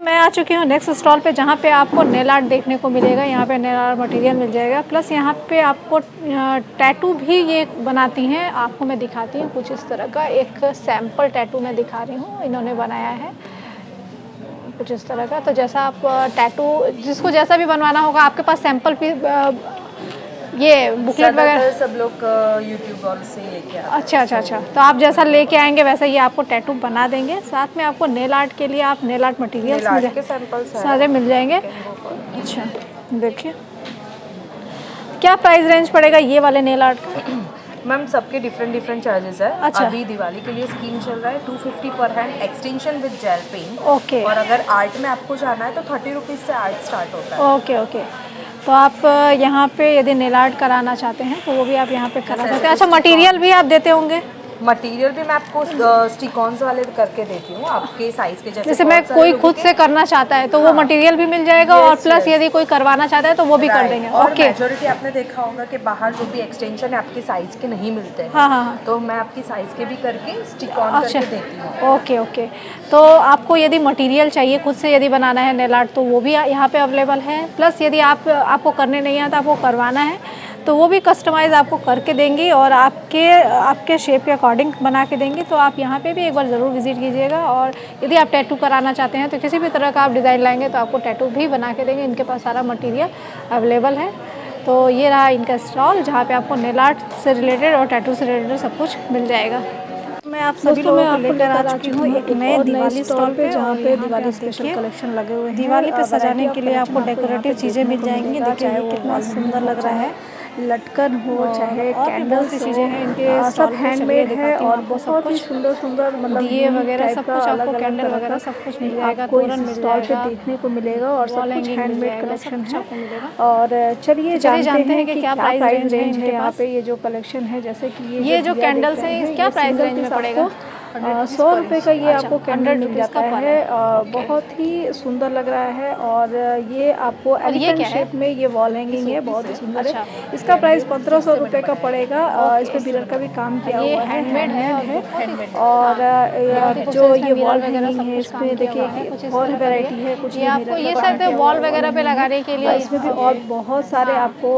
मैं आ चुकी हूँ नेक्स्ट स्टॉल पे, जहाँ पे आपको नेल आर्ट देखने को मिलेगा। यहाँ पे नेल आर्ट मटेरियल मिल जाएगा, प्लस यहाँ पे आपको टैटू भी ये बनाती हैं। आपको मैं दिखाती हूँ कुछ इस तरह का एक सैम्पल टैटू मैं दिखा रही हूँ, इन्होंने बनाया है कुछ इस तरह का। तो जैसा आप टैटू जिसको जैसा भी बनवाना होगा, आपके पास सैम्पल भी ये बुकलेट वगैरह सब लोग यूट्यूब और से लेके आते हैं। अच्छा। तो आप जैसा लेके आएंगे वैसा ये आपको टैटू बना देंगे। साथ में आपको नेल आर्ट के लिए आप नेल आर्ट मटेरियल्स के सैंपल्स सारे मिल जाएंगे। अच्छा, देखिए क्या प्राइस रेंज पड़ेगा ये वाले नेल आर्ट का? मैम सबके डिफरेंट चार्जेस है। अच्छा। अभी दिवाली के लिए स्कीम चल रहा है 250 पर hand extension with gel paint. Okay. और अगर आर्ट में आपको जाना है तो 30 रुपीज़ से आर्ट स्टार्ट होता है। ओके। तो आप यहाँ पे यदि नेल आर्ट कराना चाहते हैं तो वो भी आप यहाँ पे करा सकते हैं। अच्छा, मटेरियल भी आप देते होंगे? मटेरियल भी मैं आपको स्टिकॉन्स वाले करके देती हूँ आपके साइज के जैसे मैं कोई खुद से करना चाहता है तो वो मटेरियल भी मिल जाएगा। और प्लस यदि कोई करवाना चाहता है तो वो भी कर देंगे। और ओके। मेजॉरिटी आपने देखा होगा कि बाहर जो भी एक्सटेंशन है आपके साइज के नहीं मिलते हैं। हाँ। तो मैं आपकी साइज के भी करके स्टिक ऑन करके देती हूँ। ओके। तो आपको यदि मटेरियल चाहिए खुद से यदि बनाना है नेल आर्ट तो वो भी यहाँ पे अवेलेबल है। प्लस यदि आपको करने नहीं आता, आपको करवाना है तो वो भी कस्टमाइज़ आपको करके देंगी और आपके शेप के अकॉर्डिंग बना के देंगी। तो आप यहाँ पे भी एक बार ज़रूर विज़िट कीजिएगा। और यदि आप टैटू कराना चाहते हैं तो किसी भी तरह का आप डिज़ाइन लाएंगे तो आपको टैटू भी बना के देंगे। इनके पास सारा मटेरियल अवेलेबल है। तो ये रहा इनका स्टॉल, जहाँ पे आपको नेल आर्ट से रिलेटेड और टैटू से रिलेटेड सब कुछ मिल जाएगा। मैं आप सभी लोगों को लेकर आ चुकी हूँ एक नए दिवाली स्टॉल पे, जहाँ पे दिवाली स्पेशल कलेक्शन लगे हुए हैं। दिवाली पे सजाने के लिए आपको डेकोरेटिव चीज़ें मिल जाएंगी। देखिए ये कितना सुंदर लग रहा है, लटकन हो चाहे कैंडल्स हो, चीज़ें हैं इनके सब हैंडमेड है और बहुत ही सुंदर मतलब दिए वगैरह सब कुछ आपको, कैंडल वगैरह सब कुछ मिल जाएगा। तोरण मिल जाएगा, देखने को मिलेगा और सब कुछ हैंडमेड कलेक्शन है। और चलिए जानते हैं कि क्या प्राइस रेंज है यहाँ पे। ये जो कलेक्शन है जैसे कि ये जो कैंडल्स है क्या प्राइस रेंज में पड़ेगा? 100 रुपये का ये आपको कैंडल मिल जाता है। बहुत ही सुंदर लग रहा है। और ये आपको एलिफेंट शेप में ये वॉल हैंगिंग है, बहुत ही सुंदर है। इसका प्राइस 1500 रुपये का पड़ेगा। इस पर मिरर का भी काम किया हुआ है, हैंडमेड है। और जो ये वॉल हैंगिंग है इसमें देखिए और वैरायटी है। कुछ ये शायद वॉल वगैरह पे लगाने के लिए, इसमें भी और बहुत सारे आपको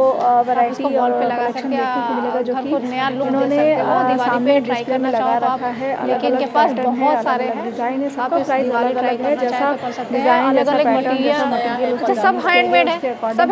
वैरायटी और कलेक्शन देखने को मिलेगा जो कि इन्होंने सामने डिस्प्ले में लगा रखा है। इनके पास बहुत सारे हैं डिजाइन है, सबका प्राइस अलग-अलग है। जैसा डिजाइन, अलग-अलग मटेरियल, सब हैंडमेड है, सब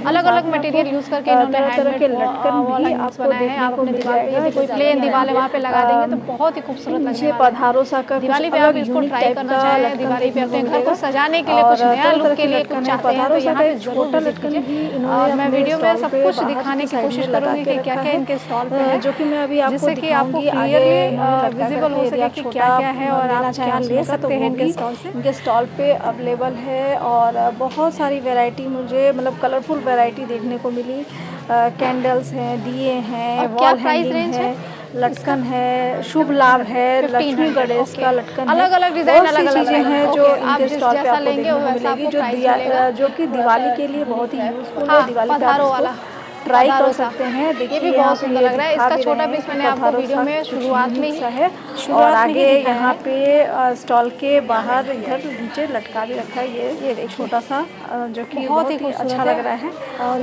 अलग-अलग मटेरियल यूज करके इन्होंने हैंडमेड के लटकन भी आपको बनाए हैं। आप अपने दीवार पे यदि कोई प्लेन दीवार है वहाँ पे लगा देंगे तो बहुत ही खूबसूरत लगेगा। ये पधारो सा का दिवाली पे आप इसको ट्राई करना चाहें, दिवाली पे अपने घर को सजाने के लिए, कुछ नया लुक के लिए कुछ चाहते हैं तो यहाँ पे छोटा लटकन भी और मैं वीडियो में सब कुछ दिखाने की कोशिश करूँगी कि क्या-क्या इनके स्टॉल पे है, जो कि मैं अभी आपको जिससे कि आपको क्लियरली विजिबल हो सके कि क्या-क्या है और आप क्या ले सकते हैं इनके स्टॉल से। इनके स्टॉल पे अवेलेबल है और बहुत सारी वैरायटी मुझे मतलब कलरफुल वैरायटी देखने को मिली। कैंडल्स हैं, दिए हैं, वॉल हैंगिंग है, लटकन है, शुभ लाभ है, लक्ष्मी गणेश का लटकन, अलग-अलग डिजाइन, अलग-अलग चीजें हैं जो इनके स्टॉल पे आपको देखने को मिलेगी, जो कि दिवाली के लिए बहुत ही यूजफुल है। दिवाली पे आप ट्राई कर सकते हैं। देखिए ये भी बहुत सुंदर लग रहा है। इसका छोटा पीस मैंने आपको वीडियो में शुरुआत में ही है। और आगे यहाँ पे स्टॉल के बाहर इधर नीचे लटका भी रखा है ये छोटा सा, जो कि बहुत ही अच्छा लग रहा है।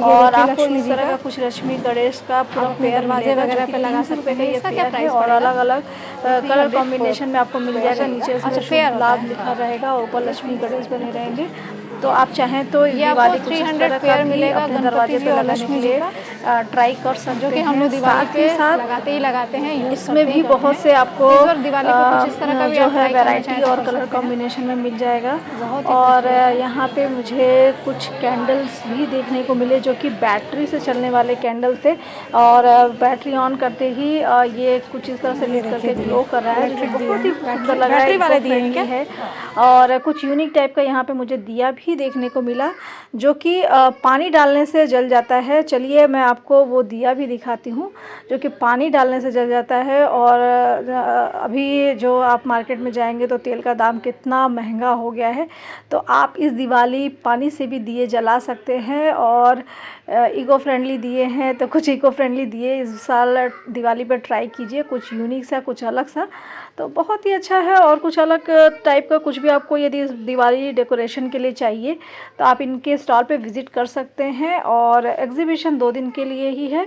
और आपको इस तरह का कुछ लक्ष्मी गणेश का पूरा पेयर दरवाजे वगैरह पे लगा सकते हैं। इसका क्या प्राइस है? और अलग-अलग कलर कॉम्बिनेशन में आपको मिल जाएगा। नीचे इसमें शुभ लाभ लिखा रहेगा, ऊपर लक्ष्मी गणेश बने रहेंगे। तो आप चाहें तो दिवाली 300 पेयर मिलेगा अपने दरवाजे पे लगाने के लिए ट्राई कर सकते हैं, जो कि हम लोग दिवाली पे लगाते हैं। इसमें भी बहुत से आपको जो है वैरायटी और कलर कॉम्बिनेशन में मिल जाएगा। और यहाँ पे मुझे कुछ कैंडल्स भी देखने को मिले जो कि बैटरी से चलने वाले कैंडल थे। और बैटरी ऑन करते ही ये कुछ इस तरह से लीड करके ग्लो कर रहा है, जो बहुत ही सुंदर लग रहा है। और कुछ यूनिक टाइप का यहाँ पे मुझे दिया भी देखने को मिला जो कि पानी डालने से जल जाता है। चलिए मैं आपको वो दिया भी दिखाती हूँ जो कि पानी डालने से जल जाता है। और अभी जो आप मार्केट में जाएंगे तो तेल का दाम कितना महंगा हो गया है, तो आप इस दिवाली पानी से भी दिए जला सकते हैं। और इको फ्रेंडली दिए हैं तो कुछ इको फ्रेंडली दिए इस साल दिवाली पर ट्राई कीजिए, कुछ यूनिक सा, कुछ अलग सा। तो बहुत ही अच्छा है। और कुछ अलग टाइप का कुछ भी आपको यदि दिवाली डेकोरेशन के लिए चाहिए तो आप इनके स्टॉल पे विज़िट कर सकते हैं। और एग्जीबिशन 2 दिन के लिए ही है,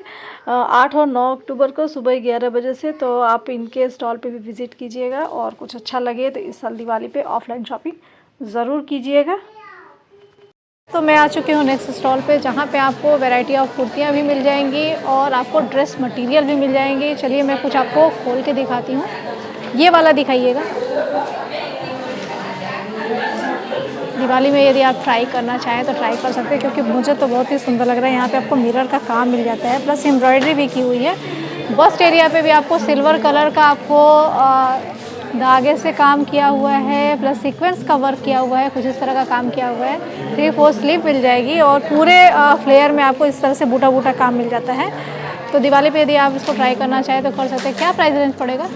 8 और 9 अक्टूबर को सुबह 11 बजे से। तो आप इनके स्टॉल पे भी विज़िट कीजिएगा और कुछ अच्छा लगे तो इस साल दिवाली पे ऑफलाइन शॉपिंग ज़रूर कीजिएगा। तो मैं आ चुकी हूँ नेक्स्ट स्टॉल पे, जहाँ पे आपको वैरायटी ऑफ कुर्तियाँ भी मिल जाएंगी और आपको ड्रेस मटेरियल भी मिल जाएंगे। चलिए मैं कुछ आपको खोल के दिखाती हूँ। ये वाला दिखाइएगा। दिवाली में यदि आप ट्राई करना चाहें तो ट्राई कर सकते हैं, क्योंकि मुझे तो बहुत ही सुंदर लग रहा है। यहाँ पे आपको मिरर का काम मिल जाता है, प्लस एम्ब्रॉयडरी भी की हुई है। बस्ट एरिया पे भी आपको सिल्वर कलर का आपको धागे से काम किया हुआ है, प्लस सीक्वेंस का वर्क किया हुआ है, कुछ इस तरह का काम किया हुआ है। 3/4 स्लीव मिल जाएगी और पूरे फ्लेयर में आपको इस तरह से बूटा बूटा काम मिल जाता है। तो दिवाली पे यदि आप इसको ट्राई करना चाहें तो कर सकते हैं। क्या प्राइस रेंज पड़ेगा?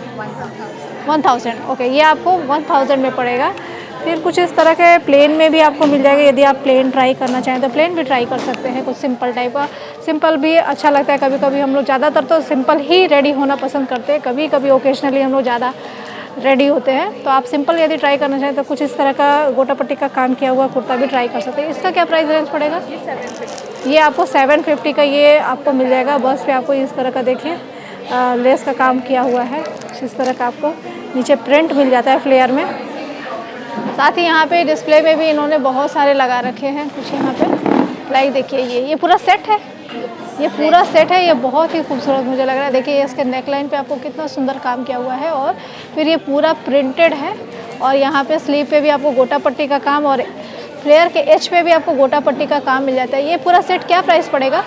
1000। ओके, ये आपको 1000 में पड़ेगा। फिर कुछ इस तरह के प्लेन में भी आपको मिल जाएगा। यदि आप प्लेन ट्राई करना चाहें तो प्लेन भी ट्राई कर सकते हैं। कुछ सिंपल टाइप का, सिंपल भी अच्छा लगता है। कभी कभी हम लोग ज़्यादातर तो सिंपल ही रेडी होना पसंद करते हैं, कभी कभी ओकेजनली हम लोग ज़्यादा रेडी होते हैं। तो आप सिंपल यदि ट्राई करना चाहें तो कुछ इस तरह का गोटा पट्टी का काम किया हुआ कुर्ता भी ट्राई कर सकते हैं। इसका क्या प्राइस रेंज पड़ेगा? ये आपको 750 का ये आपको मिल जाएगा। बस पे आपको इस तरह का देखिए लेस का काम किया हुआ है, इस तरह का आपको नीचे प्रिंट मिल जाता है फ्लेयर में। साथ ही यहाँ पे डिस्प्ले में भी इन्होंने बहुत सारे लगा रखे हैं कुछ यहाँ पे। लाइक देखिए, ये पूरा सेट है, ये पूरा सेट है। ये बहुत ही खूबसूरत मुझे लग रहा है। देखिए इसके नेकलाइन पे आपको कितना सुंदर काम किया हुआ है और फिर ये पूरा प्रिंटेड है। और यहाँ पे स्लीव पे भी आपको गोटा पट्टी का काम और फ्लेयर के एज पे भी आपको गोटा पट्टी का काम मिल जाता है। ये पूरा सेट क्या प्राइस पड़ेगा?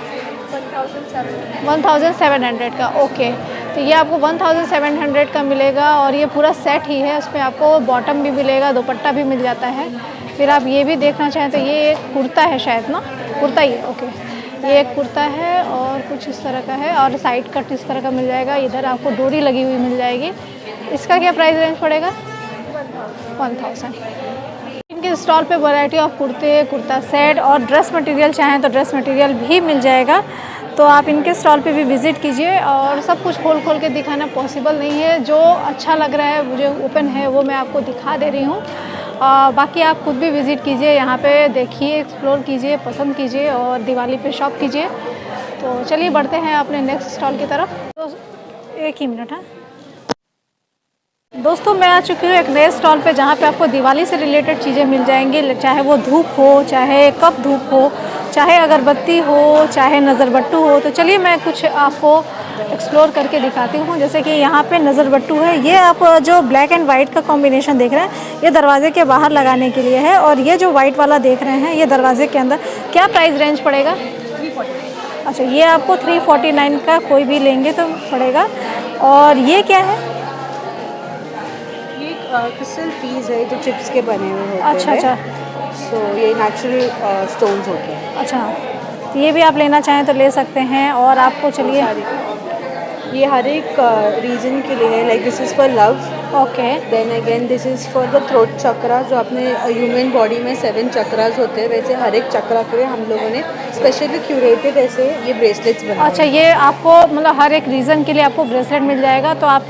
1700 का। ओके, तो ये आपको 1700 का मिलेगा और ये पूरा सेट ही है। उसमें आपको बॉटम भी मिलेगा, दुपट्टा भी मिल जाता है। फिर आप ये भी देखना चाहें तो ये एक कुर्ता है शायद ना, कुर्ता ही है। ओके, ये एक कुर्ता है और कुछ इस तरह का है और साइड कट इस तरह का मिल जाएगा। इधर आपको डोरी लगी हुई मिल जाएगी। इसका क्या प्राइस रेंज पड़ेगा? 1000। इनके स्टॉल पे वैरायटी ऑफ कुर्ते, कुर्ता सेट और ड्रेस मटेरियल चाहें तो ड्रेस मटेरियल भी मिल जाएगा। तो आप इनके स्टॉल पे भी विज़िट कीजिए। और सब कुछ खोल खोल के दिखाना पॉसिबल नहीं है, जो अच्छा लग रहा है मुझे ओपन है वो मैं आपको दिखा दे रही हूँ। बाकी आप खुद भी विज़िट कीजिए, यहाँ पे देखिए, एक्सप्लोर कीजिए, पसंद कीजिए और दिवाली पे शॉप कीजिए। तो चलिए बढ़ते हैं अपने नेक्स्ट स्टॉल की तरफ। तो एक ही मिनट है दोस्तों, मैं आ चुकी हूँ एक नए स्टॉल पे, जहाँ पे आपको दिवाली से रिलेटेड चीज़ें मिल जाएंगी। चाहे वो धूप हो, चाहे कप धूप हो, चाहे अगरबत्ती हो, चाहे नज़रबट्टू हो। तो चलिए मैं कुछ आपको एक्सप्लोर करके दिखाती हूँ। जैसे कि यहाँ पे नज़रबट्टू है। ये आप जो ब्लैक एंड वाइट का कॉम्बिनेशन देख रहे हैं, ये दरवाजे के बाहर लगाने के लिए है। और ये जो वाइट वाला देख रहे हैं, ये दरवाजे के अंदर। क्या प्राइस रेंज पड़ेगा? 349। अच्छा, ये आपको 349 का कोई भी लेंगे तो पड़ेगा। और ये क्या है? क्रिस्टल पीस है जो चिप्स के बने हुए होते हैं। अच्छा। सो ये नेचुरल स्टोन्स होते हैं। अच्छा, तो ये भी आप लेना चाहें तो ले सकते हैं। और आपको चलिए, ये हर एक रीजन के लिए है। Like this is for love. Okay. Then again this is for the throat chakra. जो अपने ह्यूमन बॉडी में 7 चक्रास होते हैं, वैसे हर एक चक्रा के लिए हम लोगों ने स्पेशली क्यूरेटेड ऐसे ये ब्रेसलेट्स बनाए। अच्छा, ये आपको मतलब हर एक रीज़न के लिए आपको ब्रेसलेट मिल जाएगा। तो आप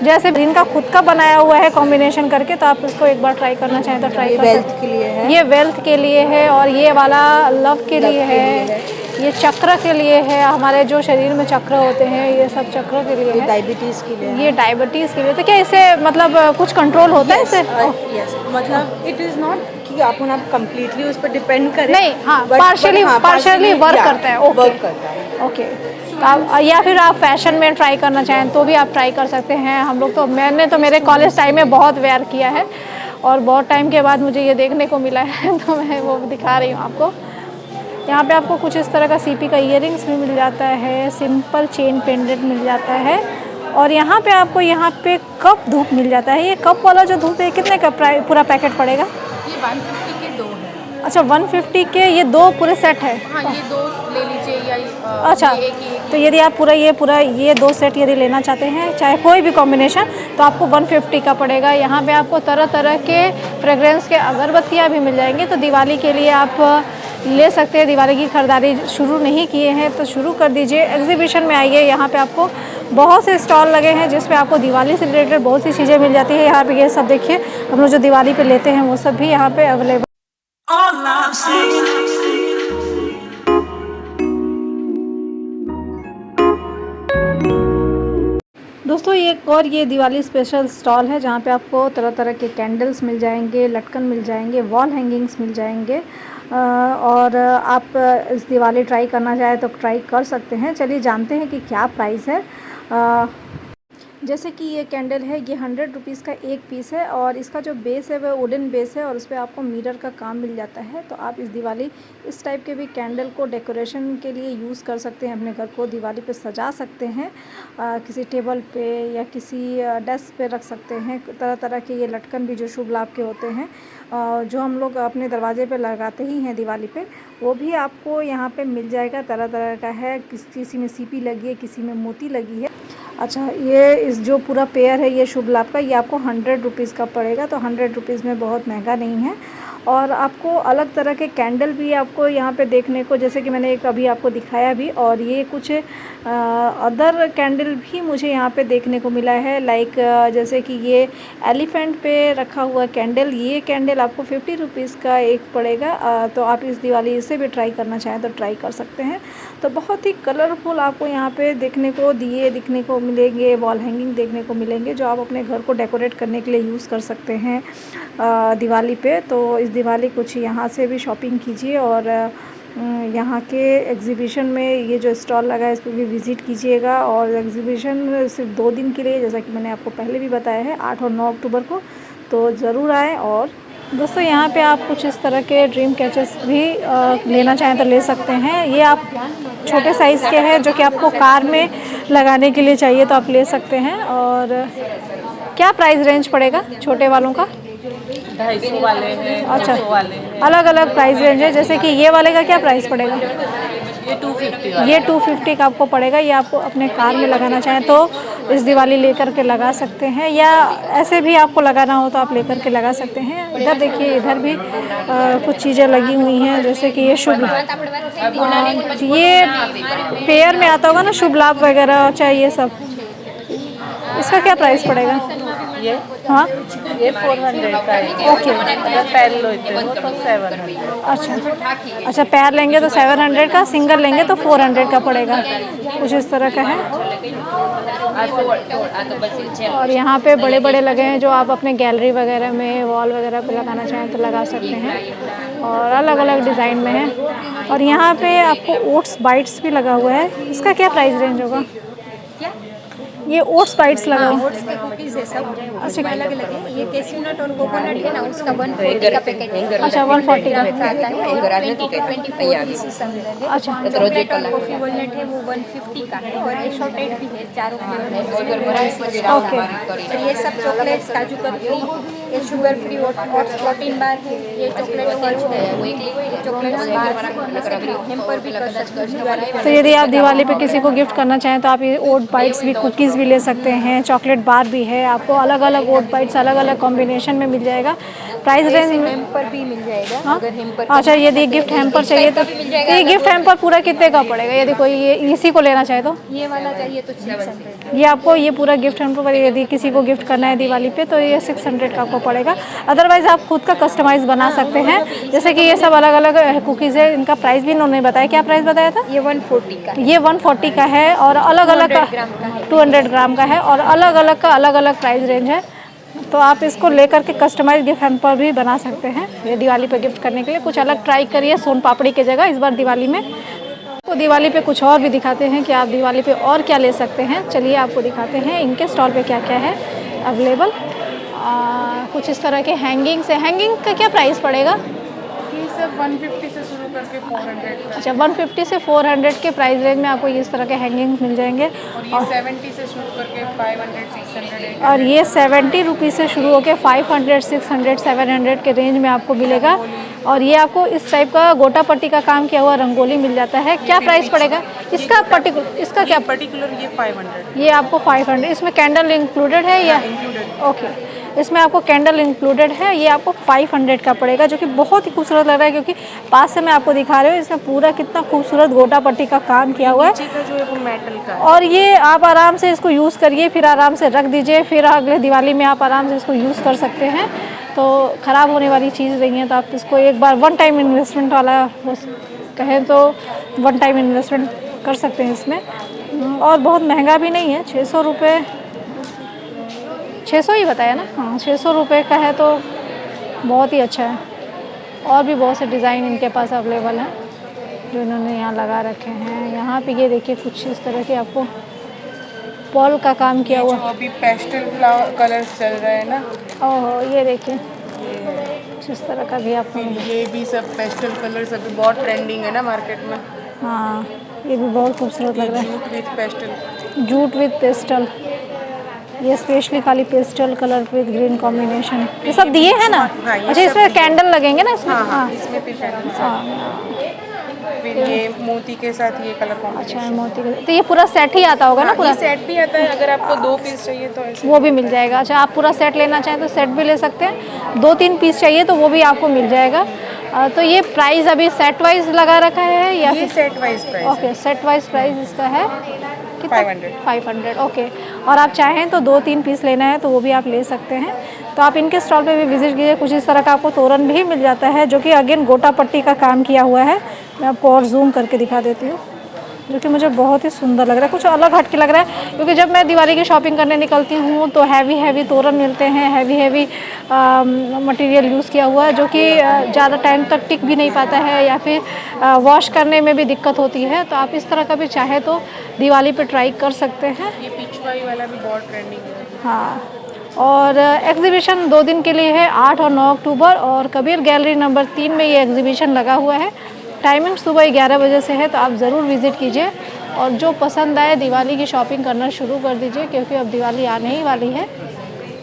जैसे इनका खुद का बनाया हुआ है कॉम्बिनेशन करके, तो आप इसको एक बार ट्राई करना चाहें तो ट्राई कर सकते हैं। वेल्थ के लिए है, ये वेल्थ के लिए है। और ये वाला लव के लिए है। ये चक्र के लिए है, हमारे जो शरीर में चक्र होते हैं ये सब चक्र के लिए है। डायबिटीज़ के लिए, ये डायबिटीज़ के लिए। तो क्या इससे मतलब कुछ कंट्रोल होता है इससे? यस, मतलब इट इज़ नॉट कि आप कंप्लीटली उस पर डिपेंड करें। नहीं, हाँ, पार्शियली वर्क करता है। ओके, वर्क करता है। ओके। तो आप, या फिर आप फैशन में ट्राई करना चाहें तो भी आप ट्राई कर सकते हैं। हम लोग तो, मैंने तो मेरे कॉलेज टाइम में बहुत वेयर किया है और बहुत टाइम के बाद मुझे ये देखने को मिला है, तो मैं वो दिखा रही हूँ आपको। यहाँ पे आपको कुछ इस तरह का सीपी का इयररिंग्स भी मिल जाता है, सिंपल चेन पेंडेंट मिल जाता है। और यहाँ पे आपको यहाँ पे कप धूप मिल जाता है। ये कप वाला जो धूप है कितने का पूरा पैकेट पड़ेगा? ये 150 के 2 है। अच्छा, 150 के ये 2 पूरे सेट है। हाँ, ये 2 ले लीजिए या अच्छा, तो यदि आप पूरा ये 2 सेट यदि लेना चाहते हैं, चाहे कोई भी कॉम्बिनेशन, तो आपको 150 का पड़ेगा। यहाँ पे आपको तरह तरह के फ्रेग्रेंस के अगरबत्तियाँ भी मिल जाएंगे। तो दिवाली के लिए आप ले सकते हैं। दिवाली की खरीदारी शुरू नहीं किए हैं तो शुरू कर दीजिए। एग्जीबिशन में आइए, यहाँ पे आपको बहुत से स्टॉल लगे हैं जिसमें आपको दिवाली से रिलेटेड बहुत सी चीज़ें मिल जाती है। यहाँ पे ये सब देखिए, हम लोग जो दिवाली पे लेते हैं वो सब भी यहाँ पे अवेलेबल। दोस्तों एक और ये दिवाली स्पेशल स्टॉल है जहाँ पे आपको तरह तरह के कैंडल्स मिल जाएंगे, लटकन मिल जाएंगे, वॉल हैंगिंग्स मिल जाएंगे। और आप इस दिवाली ट्राई करना चाहें तो ट्राई कर सकते हैं। चलिए जानते हैं कि क्या प्राइस है। जैसे कि ये कैंडल है, ये 100 रुपीज़ का एक पीस है और इसका जो बेस है वह वुडन बेस है और उस पर आपको मिरर का काम मिल जाता है। तो आप इस दिवाली इस टाइप के भी कैंडल को डेकोरेशन के लिए यूज़ कर सकते हैं, अपने घर को दिवाली पे सजा सकते हैं। किसी टेबल पे या किसी डेस्क पे रख सकते हैं। तरह तरह के ये लटकन भी जो शुभ लाभ के होते हैं, जो हम लोग अपने दरवाजे पे लगाते ही हैं दिवाली पे, वो भी आपको यहाँ पे मिल जाएगा। तरह तरह का है, किसी में सीपी लगी है, किसी में मोती लगी है। अच्छा, ये इस जो पूरा पेयर है ये शुभ लाभ का, ये आपको 100 रुपीज़ का पड़ेगा। तो 100 रुपीज़ में बहुत महंगा नहीं है। और आपको अलग तरह के कैंडल भी आपको यहाँ पे देखने को, जैसे कि मैंने एक अभी आपको दिखाया भी, और ये कुछ अदर कैंडल भी मुझे यहाँ पे देखने को मिला है। लाइक जैसे कि ये एलिफेंट पे रखा हुआ कैंडल, ये कैंडल आपको 50 रुपीज़ का एक पड़ेगा। तो आप इस दिवाली इसे भी ट्राई करना चाहें तो ट्राई कर सकते हैं। तो बहुत ही कलरफुल आपको यहाँ पे देखने को दिए दिखने को मिलेंगे, वॉल हैंगिंग देखने को मिलेंगे जो आप अपने घर को डेकोरेट करने के लिए यूज़ कर सकते हैं दिवाली पे। तो इस दिवाली कुछ यहाँ से भी शॉपिंग कीजिए और यहाँ के एग्जीबिशन में ये जो स्टॉल लगा है इस पर भी विज़िट कीजिएगा। और एग्जीबिशन सिर्फ 2 दिन के लिए, जैसा कि मैंने आपको पहले भी बताया है, 8 और 9 अक्टूबर को, तो ज़रूर आएँ। और दोस्तों यहाँ पे आप कुछ इस तरह के ड्रीम कैचेस भी लेना चाहें तो ले सकते हैं। ये आप छोटे साइज़ के हैं जो कि आपको कार में लगाने के लिए चाहिए तो आप ले सकते हैं। और क्या प्राइस रेंज पड़ेगा छोटे वालों का? 250 वाले हैं, अच्छा, 200 वाले हैं। अलग अलग प्राइस रेंज है। जैसे कि ये वाले का क्या प्राइस पड़ेगा? ये 250 ये 250 का आपको पड़ेगा। ये आपको अपने कार में लगाना चाहें तो इस दिवाली लेकर के लगा सकते हैं, या ऐसे भी आपको लगाना हो तो आप लेकर के लगा सकते हैं। इधर देखिए, इधर भी कुछ चीज़ें लगी हुई हैं, जैसे कि ये शुभ, ये पेयर में आता होगा ना शुभ लाभ वगैरह, चाहे ये सब। इसका क्या प्राइस पड़ेगा? ये हाँ, ये 400 का है। ओके। अगर पैर लेते हो तो 700। अच्छा, पैर लेंगे तो 700 का, सिंगल लेंगे तो 400 का पड़ेगा। कुछ इस तरह का है। और यहाँ पे बड़े बड़े लगे हैं जो आप अपने गैलरी वगैरह में, वॉल वगैरह पे लगाना चाहें तो लगा सकते हैं, और अलग अलग डिज़ाइन में है। और यहाँ पे आपको ओट्स बाइट्स भी लगा हुआ है। इसका क्या प्राइस रेंज होगा? ये ओट्स बाइट्स लगा हुआ है। ओट्स के कुकीज़ है सब। अच्छा, अलग अलग है। ये कैश्यू नट और कोकोनट है ना, उसका 140 का पैकेट है। अच्छा, 140 का आता है। 24 पीसेस मिलेंगे। अच्छा, चॉकलेट और कॉफ़ी वॉलनट है वो 150 का है। और ये शॉर्टेड भी है, चारों ओके। तो ये सब चॉकलेट्स, काजू कतली, ये sugar free hot protein bar है। ये चॉकलेट फज है, चॉकलेट बार हेम्पर भी कर सकते हैं। तो यदि आप दिवाली पे किसी को गिफ्ट करना चाहें तो आप ये ओट बाइट्स भी, कुकीज़ भी ले सकते हैं। चॉकलेट बार भी है, आपको अलग अलग ओट बाइट्स अलग अलग कॉम्बिनेशन में मिल जाएगा। प्राइस रेंज हेम्पर भी मिल जाएगा। हाँ? अगर हेम्पर अच्छा, यदि गिफ्ट हैम्पर चाहिए तो ये गिफ्ट हैम्पर पूरा कितने का पड़ेगा? यदि कोई ये इसी को लेना चाहे तो ये वाला चाहिए तो 600। ये आपको ये पूरा गिफ्ट हैम्पर यदि किसी को गिफ्ट करना है दिवाली पे तो ये 600 का आपको पड़ेगा। अदरवाइज़ आप खुद का कस्टमाइज़ बना सकते हैं। जैसे कि ये सब अलग अलग कुकीज़ है, इनका प्राइस भी इन्होंने बताया। क्या प्राइस बताया था? ये 140 का। ये 140 का है और अलग अलग का 200 ग्राम का है और अलग अलग का अलग अलग प्राइस रेंज है। तो आप इसको लेकर के कस्टमाइज गिफ्ट हैम्पर भी बना सकते हैं ये दिवाली पे गिफ्ट करने के लिए। कुछ अलग ट्राई करिए सोन पापड़ी की जगह इस बार दिवाली में। तो दिवाली पे कुछ और भी दिखाते हैं कि आप दिवाली पे और क्या ले सकते हैं। चलिए आपको दिखाते हैं इनके स्टॉल पे क्या क्या है अवेलेबल। कुछ इस तरह के हैंगिंग्स है। हैंगिंग का क्या प्राइस पड़ेगा? ये सब 150 से शुरू करके 400 तक। अच्छा, 150 से 400 के प्राइस रेंज में आपको इस तरह के हैंगिंग्स मिल जाएंगे। और ये 70 से शुरू करके 500 600 और ये 70 रुपीज़ से शुरू होकर 500 600 700 के रेंज में आपको मिलेगा। और ये आपको इस टाइप का गोटा पट्टी का काम किया हुआ रंगोली मिल जाता है। क्या प्राइस पड़ेगा इसका? इसका क्या पर्टिकुलर ये 500। ये आपको 500। इसमें कैंडल इंक्लूडेड है या? ओके, इसमें आपको कैंडल इंक्लूडेड है। ये आपको 500 का पड़ेगा, जो कि बहुत ही खूबसूरत लग रहा है, क्योंकि पास से मैं आपको दिखा रही हूँ। इसमें पूरा कितना खूबसूरत गोटा पट्टी का काम किया हुआ है, नीचे का जो है वो मेटल का है। और ये आप आराम से इसको यूज़ करिए, फिर आराम से रख दीजिए, फिर अगले दिवाली में आप आराम से इसको यूज़ कर सकते हैं। तो ख़राब होने वाली चीज़ नहीं है, तो आप इसको एक बार वन टाइम इन्वेस्टमेंट वाला कहें तो वन टाइम इन्वेस्टमेंट कर सकते हैं इसमें। और बहुत महंगा भी नहीं है, 600 रुपये, 600 ही बताया ना, हाँ 600 रुपये का है, तो बहुत ही अच्छा है। और भी बहुत से डिज़ाइन इनके पास अवेलेबल हैं जो इन्होंने यहाँ लगा रखे हैं। यहाँ पे ये देखिए कुछ इस तरह के आपको पॉल का काम किया हुआ। जो अभी पेस्टल फ्लावर कलर्स चल रहे हैं ना, ओह ये देखिए कुछ इस तरह का भी आपको मिलेगा। ये भी सब पेस्टल कलर्स अभी बहुत ट्रेंडिंग है ना मार्केट में। हाँ ये भी बहुत खूबसूरत लग रहा है, jute with pastel. Jute with pastel, ये स्पेशली खाली pastel colour with green combination. ये सब दिए हैं ना? हाँ, ये अच्छा सब इसमें कैंडल लगेंगे ना इसमें? हाँ, इसमें भी कैंडल्स हैं। फिर ये मोती के साथ ये कलर कॉम्बिनेशन। अच्छा मोती का, तो ये पूरा सेट ही आता होगा ना पूरा? ये सेट भी आता है, अगर आपको 2 पीस चाहिए तो ऐसे। वो भी मिल जाएगा। अच्छा आप पूरा सेट लेना चाहें तो सेट भी ले सकते हैं, 2-3 पीस चाहिए तो वो भी आपको मिल जाएगा। तो ये प्राइस अभी सेट वाइज लगा रखा है या ये set wise price okay set wise price इसका है कितना? 500 ओके। और आप चाहें तो 2-3 पीस लेना है तो वो भी आप ले सकते हैं। तो आप इनके स्टॉल पे भी विजिट कीजिए। कुछ इस तरह का आपको तोरण भी मिल जाता है, जो कि अगेन गोटा पट्टी का काम किया हुआ है। मैं आपको और जूम करके दिखा देती हूँ, जो कि मुझे बहुत ही सुंदर लग रहा है, कुछ अलग हट के लग रहा है। क्योंकि जब मैं दिवाली की शॉपिंग करने निकलती हूँ तो हैवी तोरण मिलते हैं, हैवी मटेरियल यूज़ किया हुआ है, जो कि ज़्यादा टाइम तक टिक भी नहीं पाता है या फिर वॉश करने में भी दिक्कत होती है। तो आप इस तरह का भी चाहे तो दिवाली पे ट्राई कर सकते हैं। ये पिचवाई वाला भी बहुत ट्रेंडिंग है। हाँ, और एग्जीबिशन 2 दिन के लिए है, 8 और 9 अक्टूबर, और कबीर गैलरी नंबर 3 में ये एग्जीबिशन लगा हुआ है। टाइमिंग सुबह 11 बजे से है, तो आप ज़रूर विज़िट कीजिए और जो पसंद आए दिवाली की शॉपिंग करना शुरू कर दीजिए, क्योंकि अब दिवाली आने ही वाली है।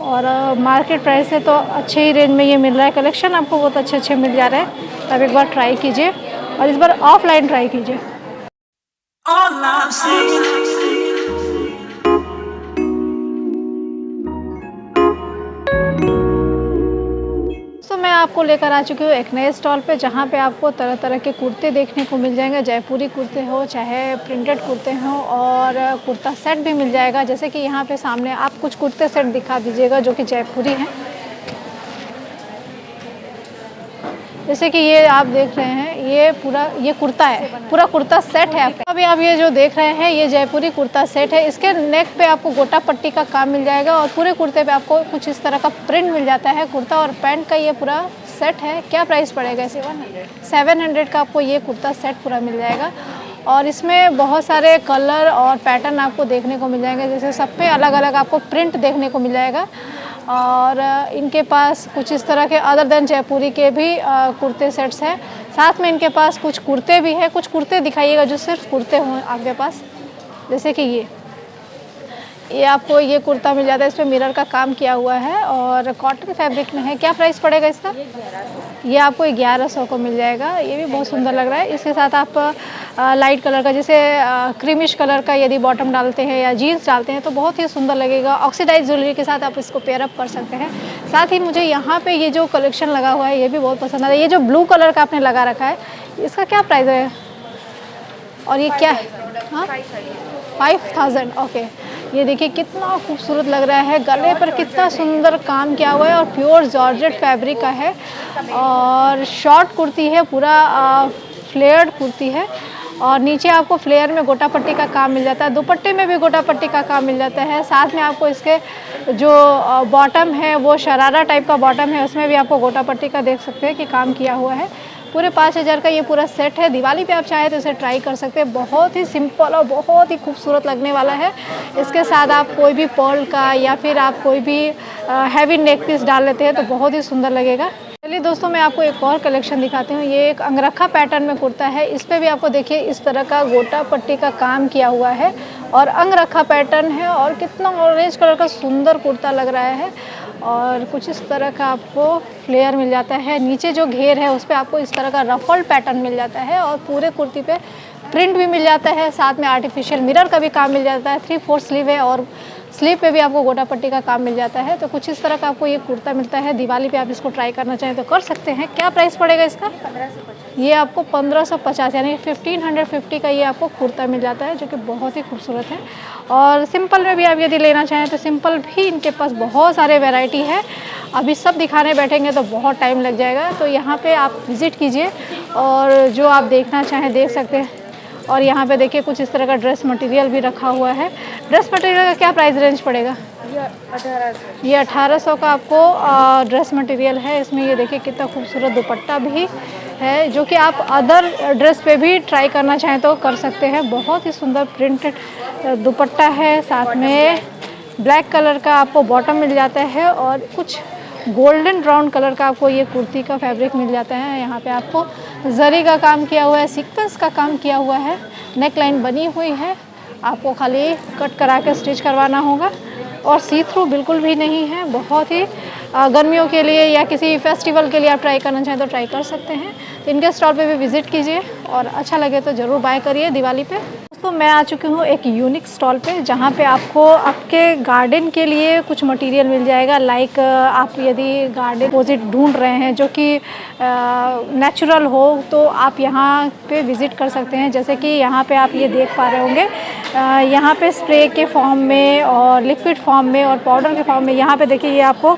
और मार्केट प्राइस से तो अच्छे ही रेंज में ये मिल रहा है, कलेक्शन आपको बहुत अच्छे मिल जा रहे हैं। तो आप एक बार ट्राई कीजिए और इस बार ऑफलाइन ट्राई कीजिए। तो मैं आपको लेकर आ चुकी हूँ एक नए स्टॉल पे, जहाँ पे आपको तरह तरह के कुर्ते देखने को मिल जाएंगे। जयपुरी कुर्ते हो चाहे प्रिंटेड कुर्ते हो, और कुर्ता सेट भी मिल जाएगा। जैसे कि यहाँ पे सामने आप कुछ कुर्ते सेट दिखा दीजिएगा जो कि जयपुरी हैं। जैसे कि ये आप देख रहे हैं, ये कुर्ता है, पूरा कुर्ता सेट है आपका। अभी आप ये जो देख रहे हैं ये जयपुरी कुर्ता सेट है। इसके नेक पे आपको गोटा पट्टी का काम मिल जाएगा और पूरे कुर्ते पे आपको कुछ इस तरह का प्रिंट मिल जाता है। कुर्ता और पैंट का ये पूरा सेट है। क्या प्राइस पड़ेगा इसे? 700 का आपको ये कुर्ता सेट पूरा मिल जाएगा। और इसमें बहुत सारे कलर और पैटर्न आपको देखने को मिल जाएंगे, जैसे सब पे अलग अलग आपको प्रिंट देखने को मिल जाएगा। और इनके पास कुछ इस तरह के अदर देन जयपुरी के भी कुर्ते सेट्स हैं। साथ में इनके पास कुछ कुर्ते भी हैं। कुछ कुर्ते दिखाइएगा जो सिर्फ कुर्ते हों आपके पास। जैसे कि ये आपको ये कुर्ता मिल जाता है, इस पर मिरर का काम किया हुआ है और कॉटन फैब्रिक में है। क्या प्राइस पड़ेगा इसका? ये आपको 1100 को मिल जाएगा। ये भी बहुत सुंदर लग रहा है। इसके साथ आप लाइट कलर का, जैसे क्रीमिश कलर का यदि बॉटम डालते हैं या जीन्स डालते हैं तो बहुत ही सुंदर लगेगा। ऑक्सीडाइज ज्वेलरी के साथ आप इसको पेयर अप कर सकते हैं। साथ ही मुझे यहाँ पे ये जो कलेक्शन लगा हुआ है ये भी बहुत पसंद आता है। ये जो ब्लू कलर का आपने लगा रखा है, इसका क्या प्राइस है? और ये क्या है? हाँ 5000 ओके। ये देखिए कितना खूबसूरत लग रहा है, गले पर कितना सुंदर काम किया हुआ है और प्योर जॉर्जेट फैब्रिक का है। और शॉर्ट कुर्ती है, पूरा फ्लेयर्ड कुर्ती है और नीचे आपको फ्लेयर में गोटा पट्टी का काम मिल जाता है। दुपट्टे में भी गोटा पट्टी का काम मिल जाता है। साथ में आपको इसके जो बॉटम है वो शरारा टाइप का बॉटम है, उसमें भी आपको गोटा पट्टी का देख सकते हैं कि काम किया हुआ है। पूरे 5000 का ये पूरा सेट है। दिवाली पे आप चाहे तो इसे ट्राई कर सकते हैं। बहुत ही सिंपल और बहुत ही खूबसूरत लगने वाला है। इसके साथ आप कोई भी पर्ल का या फिर आप कोई भी हैवी नेक पीस डाल लेते हैं तो बहुत ही सुंदर लगेगा। चलिए दोस्तों, मैं आपको एक और कलेक्शन दिखाती हूँ। ये एक अंगरखा पैटर्न में कुर्ता है। इस पर भी आपको देखिए इस तरह का गोटा पट्टी का काम किया हुआ है और अंगरखा पैटर्न है और कितना ऑरेंज कलर का सुंदर कुर्ता लग रहा है। और कुछ इस तरह का आपको फ्लेयर मिल जाता है। नीचे जो घेर है उस पर आपको इस तरह का रफल्ड पैटर्न मिल जाता है और पूरे कुर्ती पे प्रिंट भी मिल जाता है। साथ में आर्टिफिशियल मिरर का भी काम मिल जाता है। 3/4 स्लीव है और स्लीव पे भी आपको गोटा पट्टी का काम मिल जाता है। तो कुछ इस तरह का आपको ये कुर्ता मिलता है। दिवाली पे आप इसको ट्राई करना चाहें तो कर सकते हैं। क्या प्राइस पड़ेगा इसका? 1550। ये आपको 1550 यानी 1550 का ये आपको कुर्ता मिल जाता है, जो कि बहुत ही खूबसूरत है। और सिंपल में भी आप यदि लेना चाहें तो सिंपल भी इनके पास बहुत सारे वैरायटी है। अभी सब दिखाने बैठेंगे तो बहुत टाइम लग जाएगा। तो यहाँ पे आप विज़िट कीजिए और जो आप देखना चाहें देख सकते हैं। और यहाँ पे देखिए कुछ इस तरह का ड्रेस मटेरियल भी रखा हुआ है। ड्रेस मटेरियल का क्या प्राइस रेंज पड़ेगा? ये 1800 का आपको ड्रेस मटेरियल है। इसमें ये देखिए कितना खूबसूरत दुपट्टा भी है, जो कि आप अदर ड्रेस पे भी ट्राई करना चाहें तो कर सकते हैं। बहुत ही सुंदर प्रिंटेड दुपट्टा है, साथ में ब्लैक कलर का आपको बॉटम मिल जाता है और कुछ गोल्डन ब्राउन कलर का आपको ये कुर्ती का फैब्रिक मिल जाता है। यहाँ पे आपको जरी का काम किया हुआ है, सीक्वेंस का काम किया हुआ है, नेक लाइन बनी हुई है। आपको खाली कट करा के स्टिच करवाना होगा और सी थ्रू बिल्कुल भी नहीं है। बहुत ही गर्मियों के लिए या किसी फेस्टिवल के लिए आप ट्राई करना चाहें तो ट्राई कर सकते हैं। तो इनके स्टॉल पे भी विज़िट कीजिए और अच्छा लगे तो ज़रूर बाय करिए दिवाली पे। तो मैं आ चुकी हूँ एक यूनिक स्टॉल पे, जहाँ पे आपको आपके गार्डन के लिए कुछ मटेरियल मिल जाएगा। लाइक आप यदि गार्डन डिपॉजिट ढूंढ रहे हैं जो कि नेचुरल हो, तो आप यहाँ पे विज़िट कर सकते हैं। जैसे कि यहाँ पे आप ये देख पा रहे होंगे, यहाँ पे स्प्रे के फॉर्म में और लिक्विड फॉर्म में और पाउडर के फॉर्म में यहाँ पे देखिए ये आपको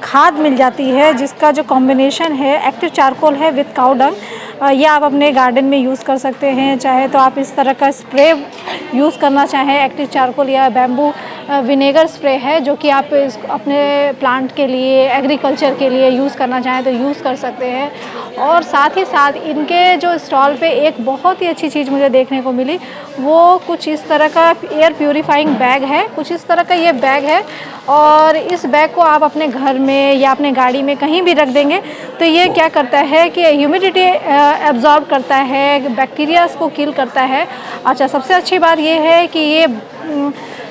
खाद मिल जाती है, जिसका जो कॉम्बिनेशन है एक्टिव चारकोल है विद काऊ डंग। ये आप अपने गार्डन में यूज़ कर सकते हैं। चाहे तो आप इस तरह का स्प्रे यूज़ करना चाहें, एक्टिव चारकोल या बैम्बू विनेगर स्प्रे है, जो कि आप अपने प्लांट के लिए, एग्रीकल्चर के लिए यूज़ करना चाहें तो यूज़ कर सकते हैं। और साथ ही साथ इनके जो स्टॉल पे एक बहुत ही अच्छी चीज़ मुझे देखने को मिली, वो कुछ इस तरह का एयर प्यूरीफाइंग बैग है। कुछ इस तरह का ये बैग है और इस बैग को आप अपने घर में या अपने गाड़ी में कहीं भी रख देंगे तो ये क्या करता है कि ह्यूमिडिटी एब्जॉर्ब करता है, बैक्टीरियाज को किल करता है। अच्छा, सबसे अच्छी बात ये है कि ये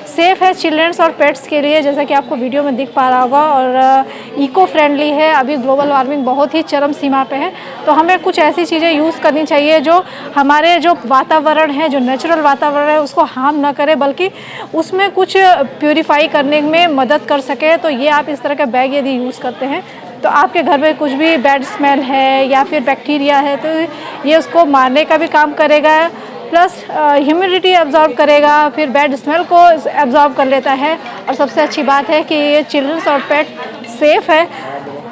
सेफ़ है चिल्ड्रंस और पेट्स के लिए, जैसा कि आपको वीडियो में दिख पा रहा होगा, और इको फ्रेंडली है। अभी ग्लोबल वार्मिंग बहुत ही चरम सीमा पे है, तो हमें कुछ ऐसी चीज़ें यूज़ करनी चाहिए जो हमारे जो वातावरण है, जो नेचुरल वातावरण है, उसको हार्म ना करे, बल्कि उसमें कुछ प्यूरिफाई करने में मदद कर सके। तो ये आप इस तरह का बैग यदि यूज़ करते हैं तो आपके घर में कुछ भी बैड स्मेल है या फिर बैक्टीरिया है तो ये उसको मारने का भी काम करेगा, प्लस ह्यूमिडिटी एब्जॉर्ब करेगा, फिर बैड स्मेल को एब्जॉर्ब कर लेता है। और सबसे अच्छी बात है कि ये चिल्ड्रंस और पेट सेफ़ है।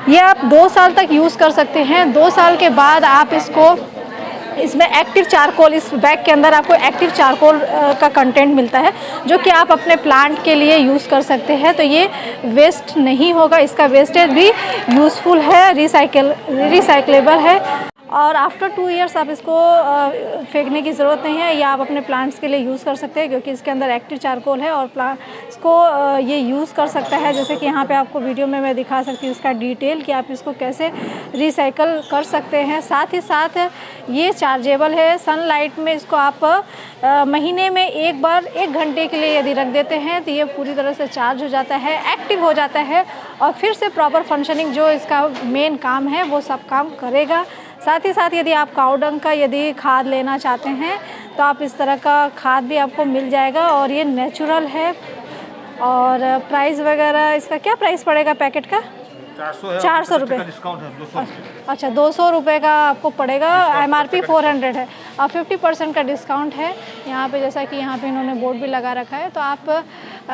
ये आप 2 साल तक यूज़ कर सकते हैं। 2 साल के बाद आप इसको, इसमें एक्टिव चारकोल, इस बैग के अंदर आपको एक्टिव चारकोल का कंटेंट मिलता है, जो कि आप अपने प्लांट के लिए यूज़ कर सकते हैं। तो ये वेस्ट नहीं होगा, इसका वेस्टेज भी यूज़फुल है, रिसाइक्लेबल है। और आफ्टर 2 इयर्स आप इसको फेंकने की ज़रूरत नहीं है, या आप अपने प्लांट्स के लिए यूज़ कर सकते हैं, क्योंकि इसके अंदर एक्टिव चारकोल है और प्लांट्स को ये यूज़ कर सकता है। जैसे कि यहाँ पे आपको वीडियो में मैं दिखा सकती हूँ इसका डिटेल कि आप इसको कैसे रिसाइकल कर सकते हैं। साथ ही साथ ये चार्जेबल है। सनलाइट में इसको आप महीने में एक बार 1 घंटे के लिए यदि रख देते हैं तो ये पूरी तरह से चार्ज हो जाता है, एक्टिव हो जाता है और फिर से प्रॉपर फंक्शनिंग जो इसका मेन काम है वो सब काम करेगा। साथ ही साथ यदि आप काऊ डंग का यदि खाद लेना चाहते हैं तो आप इस तरह का खाद भी आपको मिल जाएगा और ये नेचुरल है। और प्राइस वगैरह इसका क्या प्राइस पड़ेगा पैकेट का? 400 रुपये। डिस्काउंट है 200। अच्छा, 200 रुपये का आपको पड़ेगा। MRP 400 है और 50% का डिस्काउंट है यहाँ पे, जैसा कि यहाँ पे इन्होंने बोर्ड भी लगा रखा है। तो आप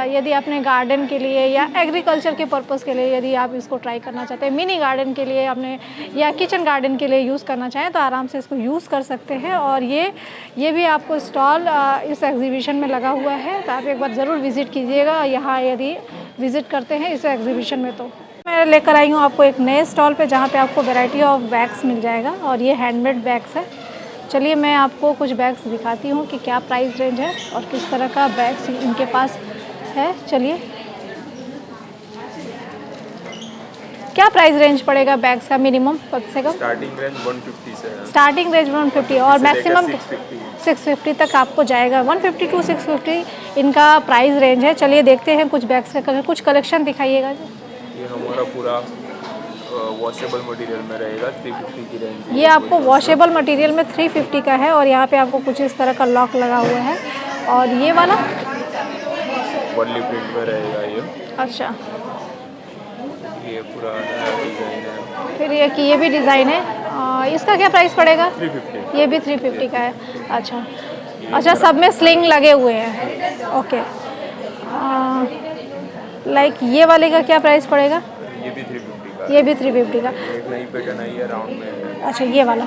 यदि अपने गार्डन के लिए या एग्रीकल्चर के पर्पज़ के लिए यदि आप इसको ट्राई करना चाहते हैं, मिनी गार्डन के लिए अपने या किचन गार्डन के लिए यूज़ करना चाहें तो आराम से इसको यूज़ कर सकते हैं। और ये भी आपको स्टॉल इस एग्जीबिशन में लगा हुआ है, तो आप एक बार ज़रूर विज़िट कीजिएगा यहाँ यदि विज़िट करते हैं इस एग्जीबिशन में। तो मैं लेकर आई हूँ आपको एक नए स्टॉल पे, जहाँ पे आपको वैरायटी ऑफ बैग्स मिल जाएगा और ये हैंडमेड बैग्स है। चलिए मैं आपको कुछ बैग्स दिखाती हूँ कि क्या प्राइस रेंज है और किस तरह का बैग्स इनके पास है। चलिए, क्या प्राइस रेंज पड़ेगा बैग्स का? मिनिमम कम से कम स्टार्टिंग रेंज 150 से है। स्टार्टिंग रेंज 150 और मैक्सिमम 650 तक आपको जाएगा। 150 to 650 इनका प्राइस रेंज है। चलिए देखते हैं कुछ बैग्स का कुछ कलेक्शन दिखाइएगा। ये हमारा पूरा वॉशेबल मटेरियल में रहेगा, 350 की रेंज। ये आपको वॉशेबल मटेरियल में 350 का है और यहाँ पे आपको कुछ इस तरह का लॉक लगा हुआ है। और ये वाला वर्ली प्रिंट में रहेगा ये। अच्छा, ये पूरा नया डिज़ाइन है। फिर ये भी डिज़ाइन है। इसका क्या प्राइस पड़ेगा? 350। ये भी 350 का है। अच्छा अच्छा, सब में स्लिंग लगे हुए हैं। ओके, लाइक ये वाले का क्या प्राइस पड़ेगा? ये भी 350 का। ये भी 350 का। एक नई पैटर्न आई है राउंड में। अच्छा, ये वाला,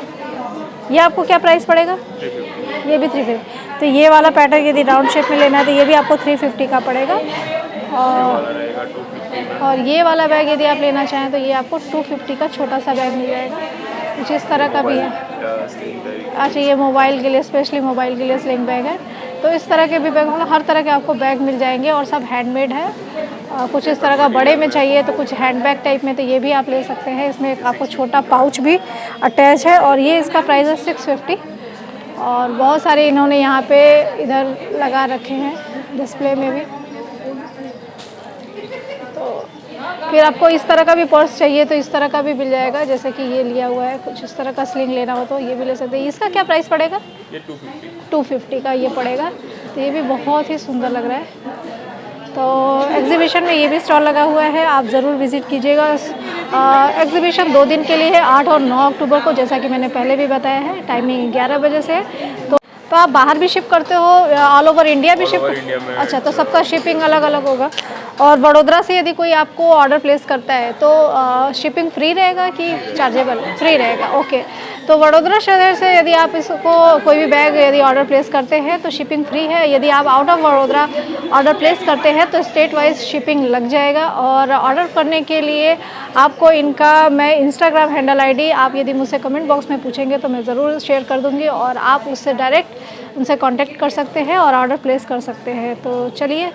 ये आपको क्या प्राइस पड़ेगा? 350। ये भी 350। तो ये वाला पैटर्न यदि राउंड शेप में लेना है तो ये भी आपको 350 का पड़ेगा। वाला रहेगा 250 में। और ये वाला बैग यदि आप लेना चाहें तो ये आपको 250 का छोटा सा बैग मिल जाएगा, कुछ इस तरह का भी है। अच्छा, ये मोबाइल के लिए, स्पेशली मोबाइल के लिए स्लिंग बैग है। तो इस तरह के भी बैग, मतलब हर तरह के आपको बैग मिल जाएंगे और सब हैंडमेड है। कुछ इस तरह का बड़े में चाहिए तो कुछ हैंड बैग टाइप में तो ये भी आप ले सकते हैं। इसमें एक आपको छोटा पाउच भी अटैच है और ये इसका प्राइस है 650। और बहुत सारे इन्होंने यहाँ पे इधर लगा रखे हैं डिस्प्ले में भी। तो फिर आपको इस तरह का भी पर्स चाहिए तो इस तरह का भी मिल जाएगा, जैसे कि ये लिया हुआ है। कुछ इस तरह का स्लिंग लेना हो तो ये भी ले सकते हैं। इसका क्या प्राइस पड़ेगा? ये 250। 250 का ये पड़ेगा। तो ये भी बहुत ही सुंदर लग रहा है। तो एग्जीबिशन में ये भी स्टॉल लगा हुआ है, आप ज़रूर विज़िट कीजिएगा। एग्जीबिशन 2 दिन के लिए है, 8 और 9 अक्टूबर को, जैसा कि मैंने पहले भी बताया है। टाइमिंग 11 बजे से है। तो आप बाहर भी शिप करते हो, ऑल ओवर इंडिया भी शिप? इंडिया में। अच्छा, तो सबका शिपिंग अलग अलग होगा। और वडोदरा से यदि कोई आपको ऑर्डर प्लेस करता है तो शिपिंग फ्री रहेगा कि चार्जेबल? फ्री रहेगा। ओके, तो वडोदरा शहर से यदि आप इसको कोई भी बैग यदि ऑर्डर प्लेस करते हैं तो शिपिंग फ्री है। यदि आप out of Vadodara order place करते हैं तो स्टेट वाइज शिपिंग लग जाएगा। और ऑर्डर करने के लिए आपको इनका मैं इंस्टाग्राम हैंडल आईडी, आप यदि मुझसे कमेंट बॉक्स में पूछेंगे तो मैं ज़रूर शेयर कर दूँगी और आप उससे डायरेक्ट उनसे कांटेक्ट कर सकते हैं और ऑर्डर प्लेस कर सकते हैं। तो चलिए